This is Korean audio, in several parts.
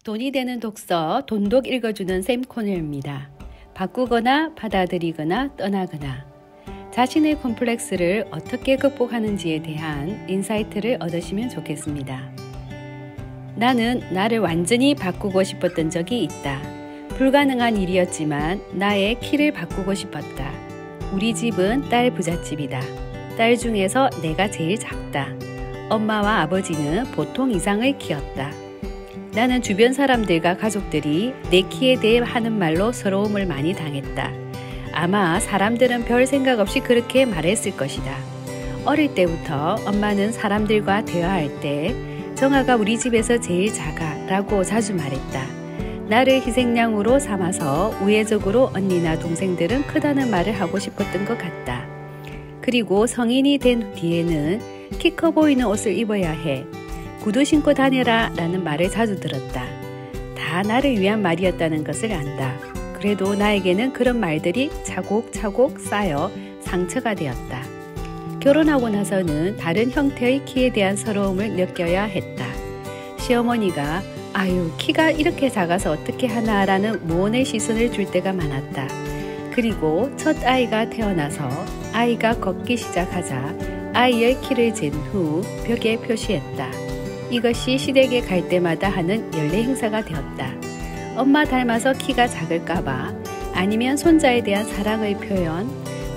돈이 되는 독서 돈독 읽어주는 샘 코넬입니다. 바꾸거나 받아들이거나 떠나거나 자신의 콤플렉스를 어떻게 극복하는지에 대한 인사이트를 얻으시면 좋겠습니다. 나는 나를 완전히 바꾸고 싶었던 적이 있다. 불가능한 일이었지만 나의 키를 바꾸고 싶었다. 우리 집은 딸 부잣집이다. 딸 중에서 내가 제일 작다. 엄마와 아버지는 보통 이상의 키였다. 나는 주변 사람들과 가족들이 내 키에 대해 하는 말로 서러움을 많이 당했다. 아마 사람들은 별 생각 없이 그렇게 말했을 것이다. 어릴 때부터 엄마는 사람들과 대화할 때 정아가 우리 집에서 제일 작아 라고 자주 말했다. 나를 희생양으로 삼아서 우회적으로 언니나 동생들은 크다는 말을 하고 싶었던 것 같다. 그리고 성인이 된 뒤에는 키 커 보이는 옷을 입어야 해. 구두 신고 다녀라 라는 말을 자주 들었다. 다 나를 위한 말이었다는 것을 안다. 그래도 나에게는 그런 말들이 차곡차곡 쌓여 상처가 되었다. 결혼하고 나서는 다른 형태의 키에 대한 서러움을 느껴야 했다. 시어머니가 아유 키가 이렇게 작아서 어떻게 하나 라는 무언의 시선을 줄 때가 많았다. 그리고 첫 아이가 태어나서 아이가 걷기 시작하자 아이의 키를 잰 후 벽에 표시했다. 이것이 시댁에 갈 때마다 하는 연례 행사가 되었다. 엄마 닮아서 키가 작을까봐 아니면 손자에 대한 사랑의 표현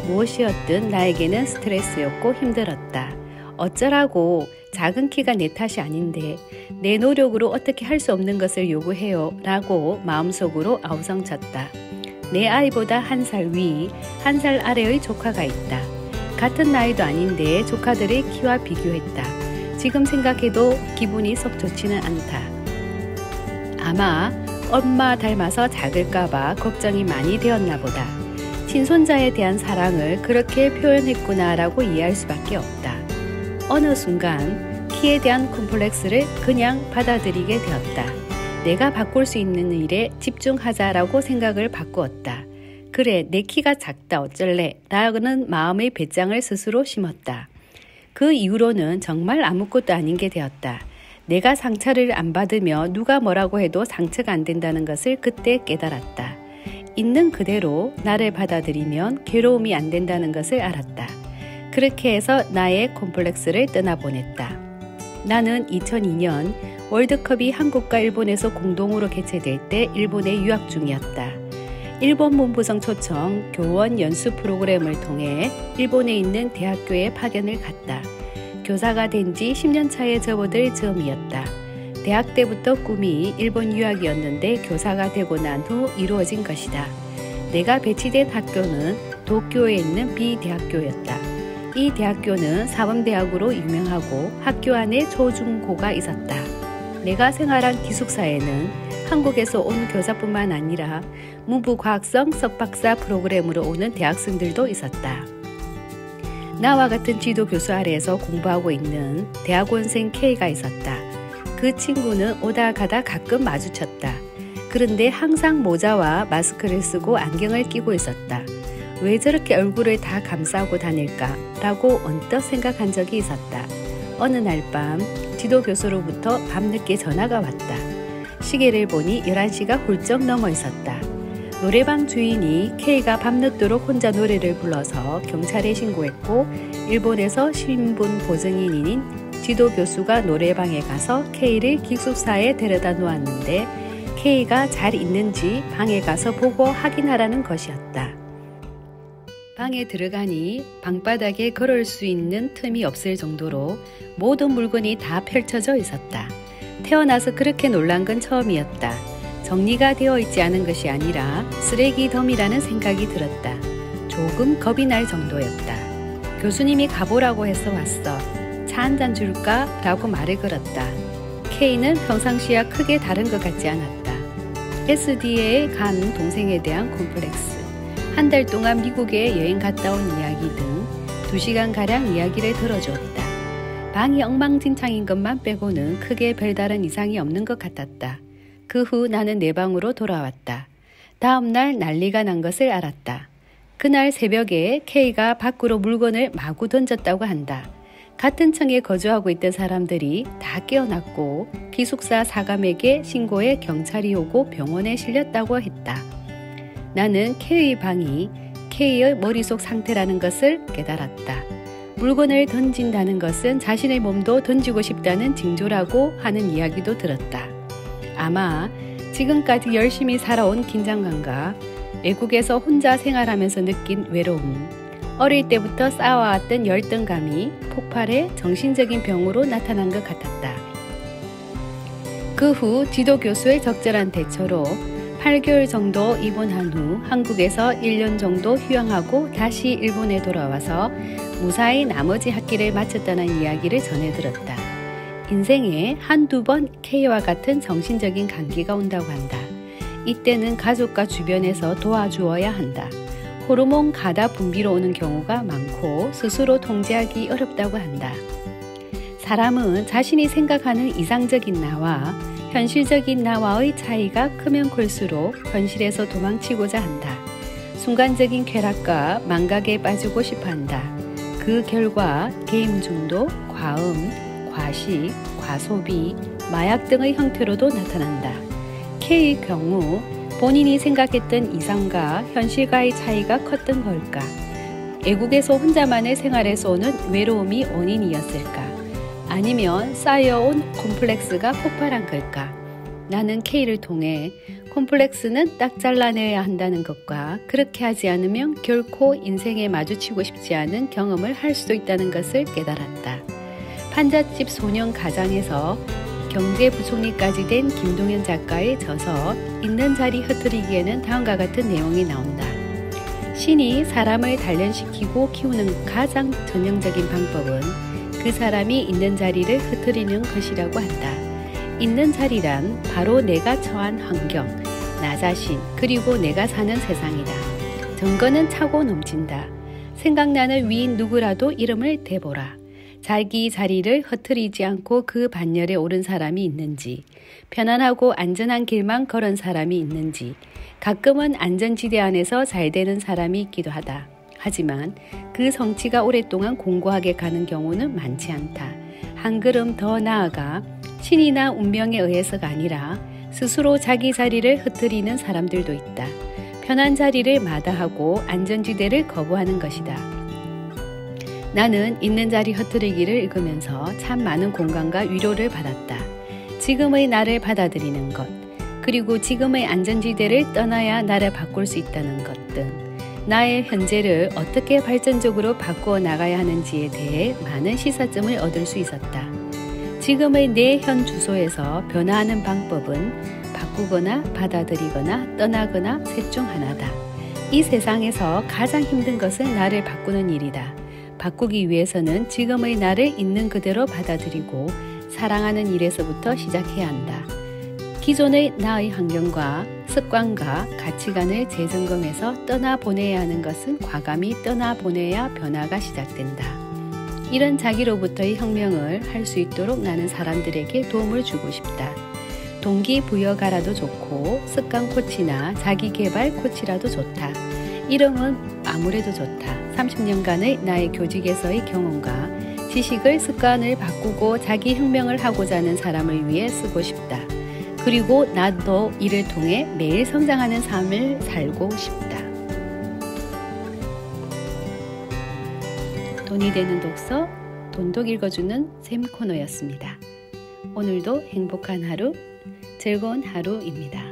무엇이었든 나에게는 스트레스였고 힘들었다. 어쩌라고 작은 키가 내 탓이 아닌데 내 노력으로 어떻게 할 수 없는 것을 요구해요 라고 마음속으로 아우성쳤다. 내 아이보다 1살 위, 1살 아래의 조카가 있다. 같은 나이도 아닌데 조카들의 키와 비교했다. 지금 생각해도 기분이 썩 좋지는 않다. 아마 엄마 닮아서 작을까봐 걱정이 많이 되었나 보다. 친손자에 대한 사랑을 그렇게 표현했구나 라고 이해할 수밖에 없다. 어느 순간 키에 대한 콤플렉스를 그냥 받아들이게 되었다. 내가 바꿀 수 있는 일에 집중하자라고 생각을 바꾸었다. 그래 내 키가 작다 어쩔래 라는 마음의 배짱을 스스로 심었다. 그 이후로는 정말 아무것도 아닌 게 되었다. 내가 상처를 안 받으며 누가 뭐라고 해도 상처가 안 된다는 것을 그때 깨달았다. 있는 그대로 나를 받아들이면 괴로움이 안 된다는 것을 알았다. 그렇게 해서 나의 콤플렉스를 떠나보냈다. 나는 2002년 월드컵이 한국과 일본에서 공동으로 개최될 때 일본에 유학 중이었다. 일본 문부성 초청 교원 연수 프로그램을 통해 일본에 있는 대학교에 파견을 갔다. 교사가 된 지 10년 차에 접어들 즈음이었다. 대학 때부터 꿈이 일본 유학이었는데 교사가 되고 난 후 이루어진 것이다. 내가 배치된 학교는 도쿄에 있는 B대학교였다. 이 대학교는 사범대학으로 유명하고 학교 안에 초중고가 있었다. 내가 생활한 기숙사에는 한국에서 온 교사뿐만 아니라 문부과학성 석박사 프로그램으로 오는 대학생들도 있었다. 나와 같은 지도 교수 아래에서 공부하고 있는 대학원생 K가 있었다. 그 친구는 오다 가다 가끔 마주쳤다. 그런데 항상 모자와 마스크를 쓰고 안경을 끼고 있었다. 왜 저렇게 얼굴을 다 감싸고 다닐까? 라고 언뜻 생각한 적이 있었다. 어느 날 밤 지도 교수로부터 밤늦게 전화가 왔다. 시계를 보니 11시가 훌쩍 넘어 있었다. 노래방 주인이 K가 밤늦도록 혼자 노래를 불러서 경찰에 신고했고 일본에서 신분 보증인인 지도 교수가 노래방에 가서 K를 기숙사에 데려다 놓았는데 K가 잘 있는지 방에 가서 보고 확인하라는 것이었다. 방에 들어가니 방바닥에 걸을 수 있는 틈이 없을 정도로 모든 물건이 다 펼쳐져 있었다. 태어나서 그렇게 놀란 건 처음이었다. 정리가 되어 있지 않은 것이 아니라 쓰레기 덤이라는 생각이 들었다. 조금 겁이 날 정도였다. 교수님이 가보라고 해서 왔어. 차 한잔 줄까? 라고 말을 걸었다. K는 평상시와 크게 다른 것 같지 않았다. SD에 간 동생에 대한 콤플렉스, 한 달 동안 미국에 여행 갔다 온 이야기 등 2시간가량 이야기를 들어주었다. 방이 엉망진창인 것만 빼고는 크게 별다른 이상이 없는 것 같았다. 그 후 나는 내 방으로 돌아왔다. 다음 날 난리가 난 것을 알았다. 그날 새벽에 K가 밖으로 물건을 마구 던졌다고 한다. 같은 층에 거주하고 있던 사람들이 다 깨어났고 기숙사 사감에게 신고해 경찰이 오고 병원에 실렸다고 했다. 나는 K의 방이 K의 머릿속 상태라는 것을 깨달았다. 물건을 던진다는 것은 자신의 몸도 던지고 싶다는 징조라고 하는 이야기도 들었다. 아마 지금까지 열심히 살아온 긴장감과 외국에서 혼자 생활하면서 느낀 외로움, 어릴 때부터 쌓아왔던 열등감이 폭발해 정신적인 병으로 나타난 것 같았다. 그 후 지도교수의 적절한 대처로 8개월 정도 입원한 후 한국에서 1년 정도 휴양하고 다시 일본에 돌아와서 무사히 나머지 학기를 마쳤다는 이야기를 전해 들었다. 인생에 한두 번 K와 같은 정신적인 감기가 온다고 한다. 이때는 가족과 주변에서 도와주어야 한다. 호르몬 가다 분비로 오는 경우가 많고 스스로 통제하기 어렵다고 한다. 사람은 자신이 생각하는 이상적인 나와 현실적인 나와의 차이가 크면 클수록 현실에서 도망치고자 한다. 순간적인 쾌락과 망각에 빠지고 싶어 한다. 그 결과 게임 중독, 과음, 과식, 과소비, 마약 등의 형태로도 나타난다. K의 경우 본인이 생각했던 이상과 현실과의 차이가 컸던 걸까? 외국에서 혼자만의 생활에서 오는 외로움이 원인이었을까? 아니면 쌓여온 콤플렉스가 폭발한 걸까? 나는 K를 통해 콤플렉스는 딱 잘라내야 한다는 것과 그렇게 하지 않으면 결코 인생에 마주치고 싶지 않은 경험을 할 수도 있다는 것을 깨달았다. 판잣집 소년 가장에서 경제부총리까지 된 김동현 작가의 저서 있는 자리 흐트리기에는 다음과 같은 내용이 나온다. 신이 사람을 단련시키고 키우는 가장 전형적인 방법은 그 사람이 있는 자리를 흐트리는 것이라고 한다. 있는 자리란 바로 내가 처한 환경, 나 자신, 그리고 내가 사는 세상이다. 정거는 차고 넘친다. 생각나는 위인 누구라도 이름을 대보라. 자기 자리를 흐트리지 않고 그 반열에 오른 사람이 있는지, 편안하고 안전한 길만 걸은 사람이 있는지, 가끔은 안전지대 안에서 잘 되는 사람이 있기도 하다. 하지만 그 성취가 오랫동안 공고하게 가는 경우는 많지 않다. 한 걸음 더 나아가 신이나 운명에 의해서가 아니라 스스로 자기 자리를 흐트리는 사람들도 있다. 편한 자리를 마다하고 안전지대를 거부하는 것이다. 나는 있는 자리 흐트리기를 읽으면서 참 많은 공감과 위로를 받았다. 지금의 나를 받아들이는 것, 그리고 지금의 안전지대를 떠나야 나를 바꿀 수 있다는 것 등 나의 현재를 어떻게 발전적으로 바꾸어 나가야 하는지에 대해 많은 시사점을 얻을 수 있었다. 지금의 내 현 주소에서 변화하는 방법은 바꾸거나 받아들이거나 떠나거나 셋 중 하나다. 이 세상에서 가장 힘든 것은 나를 바꾸는 일이다. 바꾸기 위해서는 지금의 나를 있는 그대로 받아들이고 사랑하는 일에서부터 시작해야 한다. 기존의 나의 환경과 습관과 가치관을 재점검해서 떠나보내야 하는 것은 과감히 떠나보내야 변화가 시작된다. 이런 자기로부터의 혁명을 할 수 있도록 나는 사람들에게 도움을 주고 싶다. 동기부여가라도 좋고 습관 코치나 자기개발 코치라도 좋다. 이름은 아무래도 좋다. 30년간의 나의 교직에서의 경험과 지식을 습관을 바꾸고 자기 혁명을 하고자 하는 사람을 위해 쓰고 싶다. 그리고 나도 이를 통해 매일 성장하는 삶을 살고 싶다. 돈이 되는 독서, 돈독 읽어주는 샘 코너였습니다. 오늘도 행복한 하루, 즐거운 하루입니다.